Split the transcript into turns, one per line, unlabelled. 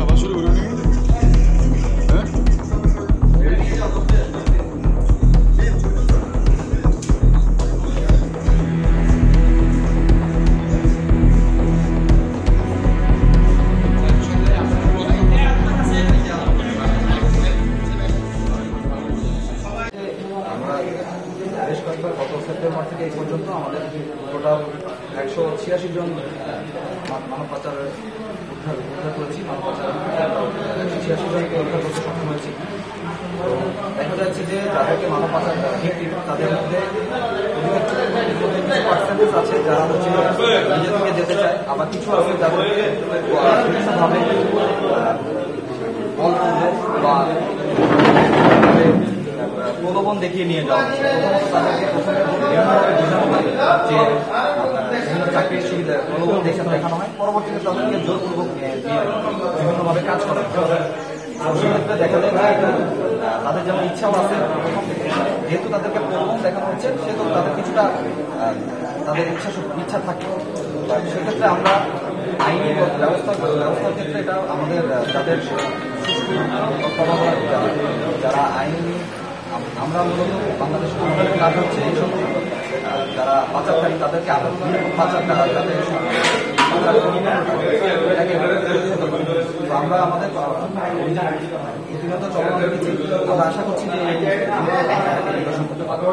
আবার শুরু করে নি
গত সেপ্টেম্বর থেকে এই পর্যন্ত আমাদের টোটাল 186 জন মানব পাচারের উদ্ধার করেছি। মানব পাচার 86 জনকে উদ্ধার করতে সক্ষম হয়েছি। তো দেখা যাচ্ছে যে যাদেরকে মানব পাচার তাদের মধ্যে পার্সেন্টেজ আছে যারা হচ্ছে নিজে থেকে যেতে চায়, আবার কিছু আছে যাদেরকে বিভিন্নভাবে বা প্রলোভন দেখিয়ে নিয়ে যাওয়া হচ্ছে। যে চাকরির সুবিধা প্রলোভন দেখানো হয়, পরবর্তীতে তাদেরকে জোরপূর্বক বিভিন্নভাবে কাজ করা হয়। সেক্ষেত্রে দেখা যায় তাদের যেমন ইচ্ছাও আছে, যেহেতু তাদেরকে প্রলোভন দেখানো হচ্ছে সেহেতু তাদের কিছুটা তাদের ইচ্ছা থাকে। সেক্ষেত্রে আমরা আইনি ব্যবস্থার ক্ষেত্রে এটা আমাদের যাদের যারা আইনি আমরা মূলত বাংলাদেশ সরকারের কাজ হচ্ছে এইসব যারা পাচারকারী তাদেরকে আটক দিয়ে পাচার যাদের আমরা আমাদের প্রতিনিয়ত চলমান রেখেছি। আমরা আশা করছি যে নিরসন করতে পারবো।